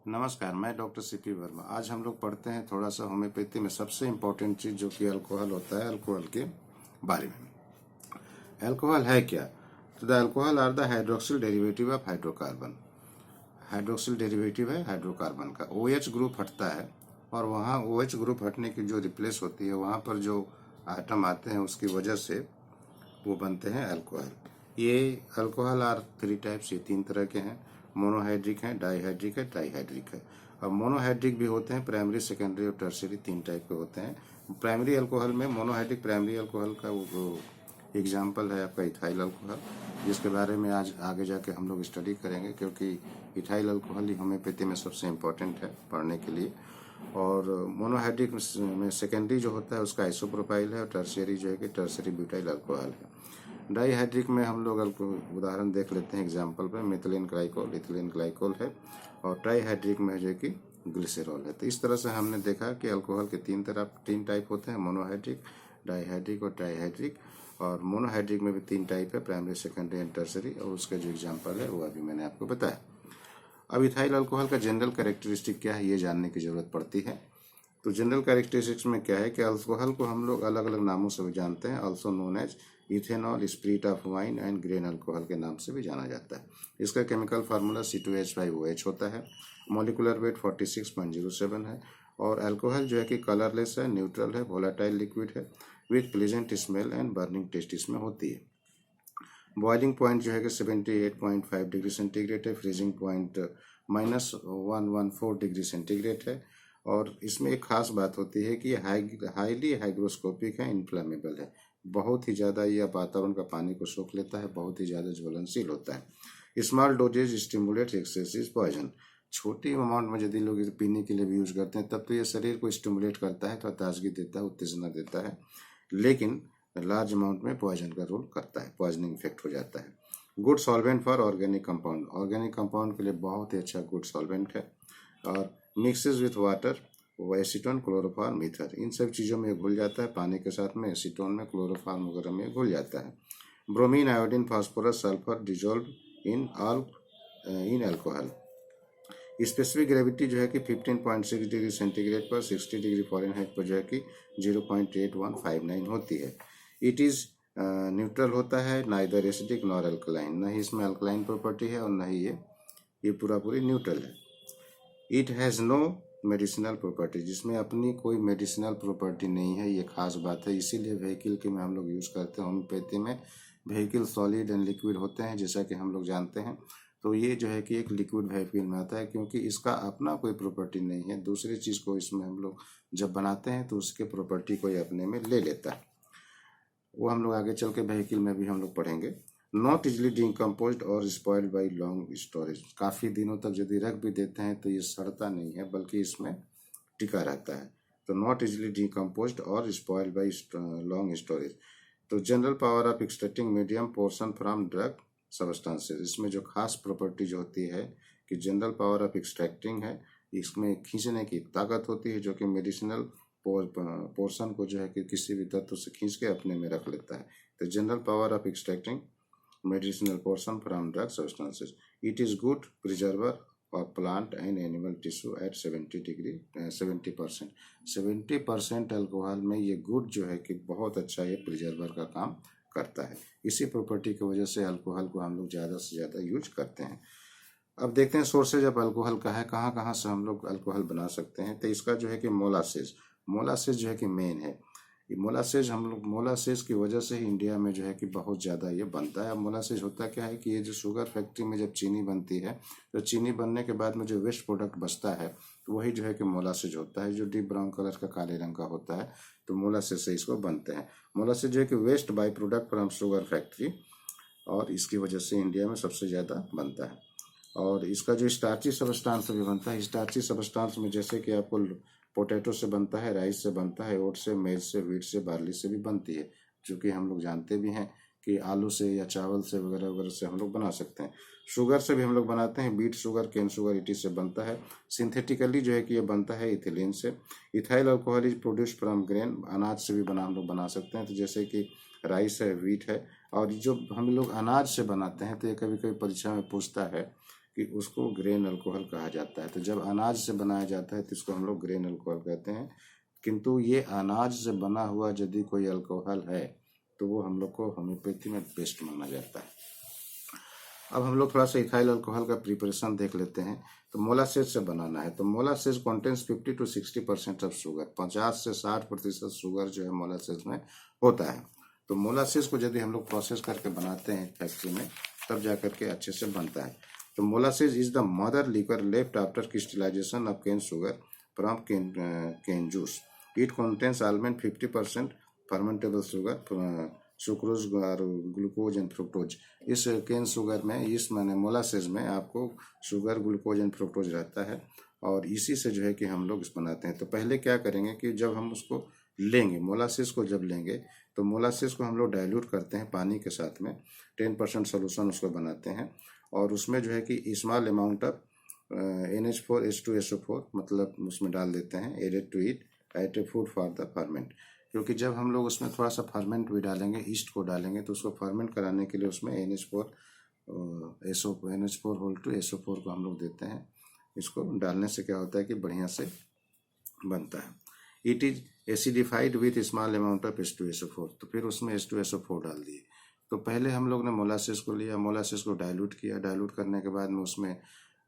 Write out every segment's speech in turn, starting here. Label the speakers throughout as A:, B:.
A: नमस्कार, मैं doctor CP Verma. आज हम लोग पढ़ते हैं थोड़ा सा होम्योपैथी में सबसे इम्पोर्टेंट चीज़ जो कि अल्कोहल होता है, अल्कोहल के बारे में। अल्कोहल है क्या? तो the alcohol are the hydroxyl derivative of hydrocarbon. Hydroxyl derivative है हाइड्रोकार्बन का। OH ग्रुप हटता है और वहाँ OH ग्रुप हटने की जो रिप्लेस होती है, वहाँ पर जो आइटम आते हैं उसकी वजह से वो बनते हैं अल्कोहल। ये अल्कोहल आर 3 टाइप्स, ये 3 तरह के हैं। मोनोहाइड्रिक है, डाईहाइड्रिक है, ट्राईहाइड्रिक है। और मोनोहाइड्रिक भी होते हैं, प्राइमरी, सेकेंडरी और टर्शियरी 3 टाइप के होते हैं। प्राइमरी अल्कोहल में मोनोहाइड्रिक प्राइमरी अल्कोहल का वो एग्जाम्पल है आपका इथाइल अल्कोहल, जिसके बारे में आज आगे जाके हम लोग स्टडी करेंगे, क्योंकि इथाइल अल्कोहल ही होम्योपैथी में सबसे इम्पोर्टेंट है पढ़ने के लिए। और मोनोहाइड्रिक में सेकेंडरी जो होता है उसका आइसोप्रोपाइल है, और टर्शियरी जो है कि टर्शियरी ब्यूटाइल अल्कोहल है। डाईहाइड्रिक में हम लोग उदाहरण देख लेते हैं एग्जाम्पल पे, मिथिलीन ग्लाइकोल, इथिलीन ग्लाइकोल है। और ट्राईहाइड्रिक में जो है कि ग्लिसरॉल है। तो इस तरह से हमने देखा कि अल्कोहल के 3 टाइप होते हैं, मोनोहाइड्रिक, डाईहाइड्रिक और ट्राईहाइड्रिक। और मोनोहाइड्रिक में भी 3 टाइप है, प्राइमरी, सेकेंडरी एंड टर्शियरी, और उसका जो एग्जाम्पल है वो अभी मैंने आपको बताया। अब इथाइल अल्कोहल का जनरल कैरेक्टरिस्टिक क्या है, ये जानने की जरूरत पड़ती है। तो जनरल कैरेक्टरिस्टिक्स में क्या है कि अल्कोहल को हम लोग अलग अलग नामों से भी जानते हैं। Also known as ethanol, spirit of wine and grain alcohol के नाम से भी जाना जाता है। इसका केमिकल फार्मूला C2H5OH होता है। मॉलिकुलर वेट 46.07 है। और अल्कोहल जो है कि कलरलेस है, न्यूट्रल है, वोलाटाइल लिक्विड है, with pleasant smell and burning taste इसमें होती है। बॉइलिंग पॉइंट जो है कि 78.5 डिग्री सेंटीग्रेड है। फ्रीजिंग पॉइंट -114 डिग्री सेंटीग्रेड है। और इसमें एक खास बात होती है कि ये हाईली हाइग्रोस्कोपिक है, इन्फ्लेमेबल है। बहुत ही ज़्यादा यह वातावरण का पानी को सोख लेता है, बहुत ही ज़्यादा ज्वलनशील होता है। Small doses stimulate excessive poison. छोटी अमाउंट में यदि लोग पीने के लिए भी यूज करते हैं तब तो ये शरीर को स्टिमुलेट करता है, थोड़ा ताजगी देता है, उत्तेजना देता है, लेकिन लार्ज अमाउंट में पॉइजन का रोल करता है, पॉइजनिंग इफेक्ट हो जाता है। Good solvent for organic compound, organic compound के लिए बहुत ही अच्छा गुड सॉल्वेंट है। और मिक्सेस विथ वाटर, वो एसीटोन, क्लोरोफॉर्म, ईथर, इन सब चीज़ों में घुल जाता है। पानी के साथ में एसीटोन में, क्लोरोफॉर्म वगैरह में घुल जाता है। Bromine, iodine, phosphorus, sulphur dissolve in alcohol. Specific gravity जो है कि 15.6 डिग्री सेंटीग्रेड पर 60 डिग्री फ़ारेनहाइट पर जो है कि 0.8159 होती है। इट इज़ न्यूट्रल होता है, नाइदर एसिडिक नॉर अल्कलाइन, न ही इसमें अल्कलाइन प्रॉपर्टी है और न ही ये पूरी न्यूट्रल है। It has no medicinal property, जिसमें अपनी कोई मेडिसिनल प्रॉपर्टी नहीं है, ये खास बात है। इसीलिए व्हीकल के में हम लोग यूज़ करते हैं। होम्योपैथी में व्हीकल सॉलिड एंड लिक्विड होते हैं, जैसा कि हम लोग जानते हैं। तो ये जो है कि एक लिक्विड व्हीकल में आता है, क्योंकि इसका अपना कोई प्रॉपर्टी नहीं है। दूसरी चीज़ को इसमें हम लोग जब बनाते हैं तो उसके प्रॉपर्टी को अपने में ले लेता है। वो हम लोग आगे चल के व्हीकल में भी हम लोग पढ़ेंगे। नॉट इजली डिकम्पोज और स्पॉइल्ड बाई लॉन्ग स्टोरेज, काफ़ी दिनों तक यदि रख भी देते हैं तो ये सड़ता नहीं है, बल्कि इसमें टिका रहता है। तो नॉट इजली डिकम्पोज और स्पॉइल्ड बाई लॉन्ग स्टोरेज। तो general power of extracting medium portion from drug substances, इसमें जो खास प्रॉपर्टी जो होती है कि जनरल पावर ऑफ एक्सट्रैक्टिंग है, इसमें खींचने की ताकत होती है, जो कि मेडिसिनल पोर्शन को जो है कि किसी भी तत्व से खींच के अपने में रख लेता है। तो general power of extracting medicinal portion from drug substances. It is good preserver of plant and animal tissue at 70%. 70% alcohol में ये गुड जो है कि बहुत अच्छा ये प्रिजर्वर का काम करता है। इसी प्रॉपर्टी की वजह से अल्कोहल को हम लोग ज़्यादा से ज़्यादा यूज करते हैं। अब देखते हैं सोर्सेज ऑफ अल्कोहल का है, कहाँ कहाँ से हम लोग अल्कोहल बना सकते हैं। तो इसका जो है कि मोलासेज जो है कि मेन है। ये मोलासेज की वजह से ही इंडिया में जो है कि बहुत ज़्यादा ये बनता है। अब मोलासेज होता क्या है कि ये जो शुगर फैक्ट्री में जब चीनी बनती है, तो चीनी बनने के बाद में जो वेस्ट प्रोडक्ट बचता है, तो वही जो है कि मोलासेज होता है, जो डीप ब्राउन कलर का काले रंग का होता है। तो मोलासेज से इसको बनते हैं। मोलासेज जो है कि waste by product from sugar factory, और इसकी वजह से इंडिया में सबसे ज़्यादा बनता है। और इसका जो स्टार्ची सबस्टांस भी बनता है, स्टार्ची सबस्टांस में जैसे कि आपको पोटैटो से बनता है, राइस से बनता है, ओट से, मेज से, व्हीट से, बार्ली से भी बनती है, जो कि हम लोग जानते भी हैं कि आलू से या चावल से वगैरह वगैरह से हम लोग बना सकते हैं। शुगर से भी हम लोग बनाते हैं, बीट शुगर, केन शुगर, इटी से बनता है। सिंथेटिकली जो है कि ये बनता है इथिलीन से। Ethyl alcohol is produce from grain, अनाज से भी हम लोग बना सकते हैं। तो जैसे कि राइस है, व्हीट है, और जो हम लोग अनाज से बनाते हैं, तो ये कभी कभी परीक्षा में पूछता है कि उसको ग्रेन अल्कोहल कहा जाता है। तो जब अनाज से बनाया जाता है तो इसको हम लोग ग्रेन अल्कोहल कहते हैं। किंतु ये अनाज से बना हुआ यदि कोई अल्कोहल है तो वो हम लोग को होम्योपैथी में बेस्ट माना जाता है। अब हम लोग थोड़ा सा इथाइल अल्कोहल का प्रिपरेशन देख लेते हैं। तो मोलासेस से बनाना है तो molasses contains 50 to 60% of sugar, 50 से 60% शुगर जो है मोलासेस में होता है। तो मोलासेस को यदि हम लोग प्रोसेस करके बनाते हैं फैक्ट्री में तब जा करके अच्छे से बनता है। तो molasses is the mother liquor left after crystallisation of cane sugar from cane juice. It contains almost 50% fermentable sugar, sucrose और ग्लूकोज एंड फ्रुक्टोज। इस केन शुगर में, इस माने मोलासेस में आपको शुगर, ग्लूकोज एंड फ्रुक्टोज रहता है और इसी से जो है कि हम लोग इस बनाते हैं। तो पहले क्या करेंगे कि जब हम उसको लेंगे, मोलासेस को जब लेंगे तो मोलासेस को हम लोग डाइल्यूट करते हैं पानी के साथ में, 10% सोल्यूशन उसको बनाते हैं और उसमें जो है कि स्मॉल अमाउंट ऑफ NH4H2SO4 मतलब उसमें डाल देते हैं, added to it at a food for the ferment. क्योंकि जब हम लोग उसमें थोड़ा सा फर्मेंट भी डालेंगे, ईस्ट को डालेंगे तो उसको फर्मेंट कराने के लिए उसमें NH4 होल टू SO4 को हम लोग देते हैं। इसको डालने से क्या होता है कि बढ़िया से बनता है। It is acidified with small amount of H2SO4। तो फिर उसमें H2SO4 डाल दिए। तो पहले हम लोग ने मोलासेस को लिया, मोलासेस को डाइल्यूट किया, डाइल्यूट करने के बाद में उसमें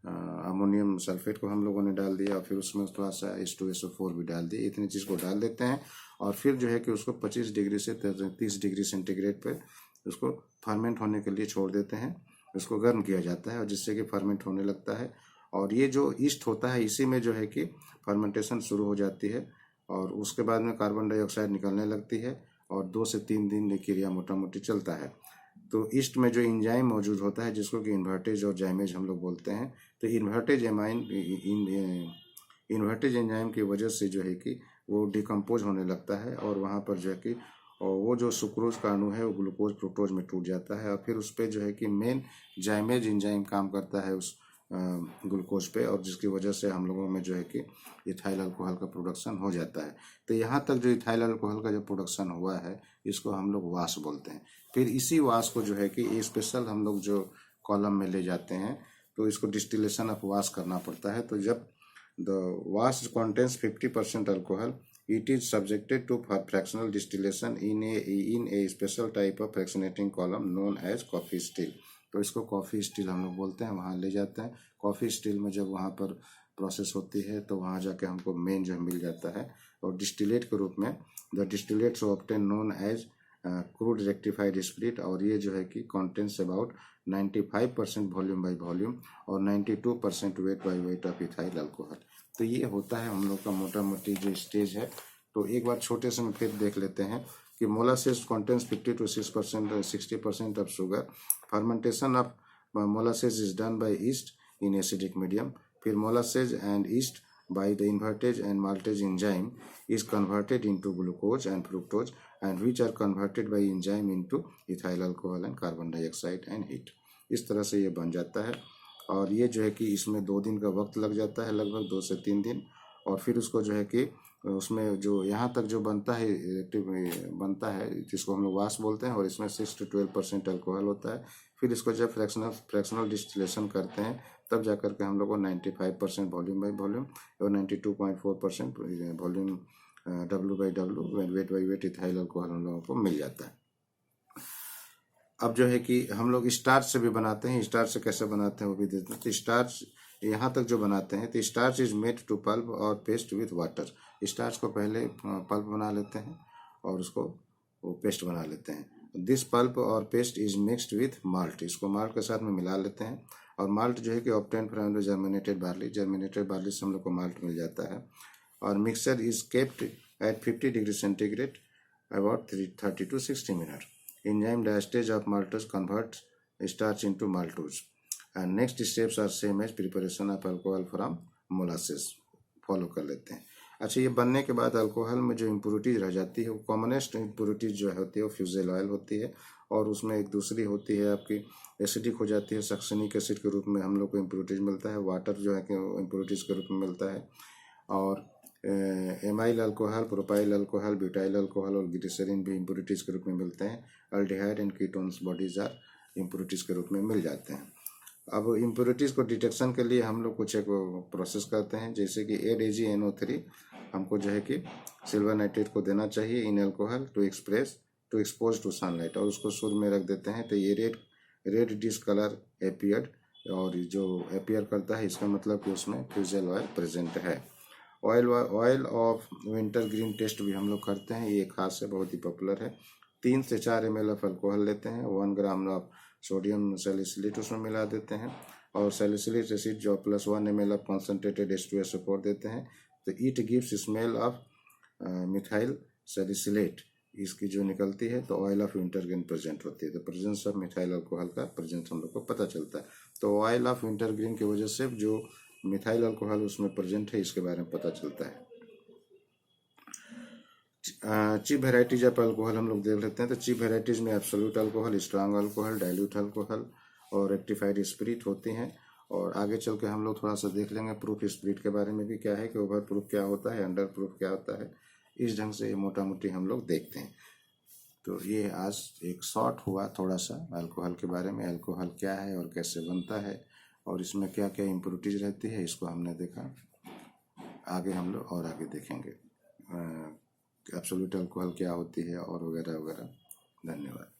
A: अमोनियम सल्फेट को हम लोगों ने डाल दिया और फिर उसमें थोड़ा सा H2SO4 भी डाल दिए। इतनी चीज़ को डाल देते हैं और फिर जो है कि उसको 25 डिग्री से 30 डिग्री सेंटीग्रेड पे उसको फर्मेंट होने के लिए छोड़ देते हैं। उसको गर्म किया जाता है और जिससे कि फर्मेंट होने लगता है और ये जो ईस्ट होता है इसी में जो है कि फर्मेंटेशन शुरू हो जाती है और उसके बाद में कार्बन डाइऑक्साइड निकलने लगती है और 2 से 3 दिन ये क्रिया मोटा मोटी चलता है। तो ईस्ट में जो इंजाइम मौजूद होता है जिसको कि इन्वर्टेज और जाइमेज हम लोग बोलते हैं, तो इन्वर्टेज एंजाइम की वजह से जो है कि वो डिकम्पोज होने लगता है और वहाँ पर जो है कि और वो जो सुक्रोज का अणु है वो ग्लूकोज फ्रुक्टोज में टूट जाता है और फिर उस पर जो है कि मेन जाइमेज एंजाइम काम करता है उस ग्लूकोज पे और जिसकी वजह से हम लोगों में जो है कि इथाइल अल्कोहल का प्रोडक्शन हो जाता है। तो यहाँ तक जो इथाइल अल्कोहल का जो प्रोडक्शन हुआ है इसको हम लोग वाश बोलते हैं। फिर इसी वाश को जो है कि स्पेशल हम लोग जो कॉलम में ले जाते हैं तो इसको डिस्टिलेशन ऑफ वाश करना पड़ता है। तो जब the wash contains 50% alcohol, it is subjected to fractional distillation in a special type of fractionating column known as coffee still। तो इसको कॉफ़ी स्टील हम लोग बोलते हैं, वहाँ ले जाते हैं। कॉफ़ी स्टील में जब वहाँ पर प्रोसेस होती है तो वहाँ जाके हमको मेन जो मिल जाता है और डिस्टिलेट के रूप में the distillates obtain known as crude rectified spirit और ये जो है कि contents about 95% volume by volume और 92% weight by weight of ethyl alcohol. तो ये होता है हम लोग का मोटा मोटी जो स्टेज है। तो एक बार छोटे से में फिर देख लेते हैं कि molasses contains 50 to 60% of sugar. Fermentation of molasses is done by yeast in acidic medium. फिर molasses and yeast by the invertage and maltase enzyme is converted into glucose and fructose and which are converted by enzyme into ethyl alcohol and carbon dioxide and heat। इस तरह से ये बन जाता है और ये जो है कि इसमें 2 दिन का वक्त लग जाता है, लगभग 2 से 3 दिन। और फिर उसको जो है कि उसमें जो यहाँ तक जो बनता है जिसको हम लोग वाश बोलते हैं और इसमें 6 to 12% अल्कोहल होता है। फिर इसको जब फ्रैक्शनल डिस्टिलेशन करते हैं तब जाकर के हम लोग को 95% वॉल्यूम बाई वॉल्यूम और 92.4% volume W/W wait by wait ethyl alcohol हम लोगों को मिल जाता है। अब जो है कि हम लोग स्टार्च से भी बनाते हैं। स्टार्च से कैसे बनाते हैं वो भी देते हैं। तो स्टार्च यहाँ तक जो बनाते हैं तो starch is made to pulp और पेस्ट विथ वाटर। स्टार्च को पहले पल्प बना लेते हैं और उसको वो पेस्ट बना लेते हैं। दिस पल्प और paste is mixed with malt. इसको माल्ट के साथ में मिला लेते हैं और माल्ट जो है कि obtain from the germinated barley से हम लोग को माल्ट मिल जाता है और mixture is kept at 50 degree centigrade about 30 to 60 minute. Enzyme diastase of maltose converts starch into maltose and next steps are same as preparation of alcohol from molasses। Follow कर लेते हैं। अच्छा, ये बनने के बाद अल्कोहल में जो इम्प्योरिटीज रह जाती है वो कॉमनेस्ट इम्प्योरिटीज जो होती है वो फ्यूजेल ऑयल होती है और उसमें एक दूसरी होती है आपकी एसिडिक हो जाती है। सक्सेनिक एसिड के रूप में हम लोग को इम्प्योरिटीज मिलता है। वाटर जो है कि इम्प्योरिटीज के रूप में मिलता है और amyl alcohol, propyl alcohol, butyl alcohol और ग्लिसरीन भी इम्प्योरिटीज के रूप में मिलते हैं। Aldehyde and ketones bodies are impurities के रूप में मिल जाते हैं। अब इम्प्योरिटीज को डिटेक्शन के लिए हम लोग कुछ एक प्रोसेस करते हैं, जैसे कि AdAgNO3 हमको जो है कि सिल्वर नाइट्रेट को देना चाहिए in alcohol to expose to sunlight, और उसको सूर्य में रख देते हैं तो ये रेड डिस्कलर एपियर्ड, और जो एपियर करता है इसका मतलब कि उसमें फ्यूजल ऑयल प्रेजेंट है। Oil of wintergreen taste भी हम लोग करते हैं, ये खास है, बहुत ही पॉपुलर है। 3 से 4 ml ऑफ अल्कोहल लेते हैं, 1 ग्राम ऑफ सोडियम सैलिसिलेट उसमें मिला देते हैं, और सैलिसिलिक एसिड जो +1 ml ऑफ कॉन्सेंट्रेटेड H2SO4 देते हैं, तो it gives smell of methyl salicylate, इसकी जो निकलती है तो oil of winter green present होती है, तो प्रेजेंस ऑफ मिथाइल अल्कोहल का प्रेजेंस हम लोग को पता चलता है। तो ऑयल ऑफ विंटर ग्रीन की वजह से जो मिथाइल अल्कोहल उसमें प्रेजेंट है इसके बारे में पता चलता है। चीप वेराइटीज ऑफ अल्कोहल हम लोग देख लेते हैं, तो चीप वेराइटीज में absolute alcohol, strong alcohol, dilute alcohol और रेक्टिफाइड स्पिरिट होती हैं। और आगे चल के हम लोग थोड़ा सा देख लेंगे प्रूफ स्पिरिट के बारे में भी, क्या है कि ओवर प्रूफ क्या होता है, अंडर प्रूफ क्या होता है, इस ढंग से मोटा मोटी हम लोग देखते हैं। तो ये आज एक शॉर्ट हुआ थोड़ा सा अल्कोहल के बारे में, अल्कोहल क्या है और कैसे बनता है और इसमें क्या क्या इम्प्योरिटीज रहती है, इसको हमने देखा। आगे हम लोग और आगे देखेंगे एब्सोल्यूट अल्कोहल क्या होती है और वगैरह वगैरह। धन्यवाद।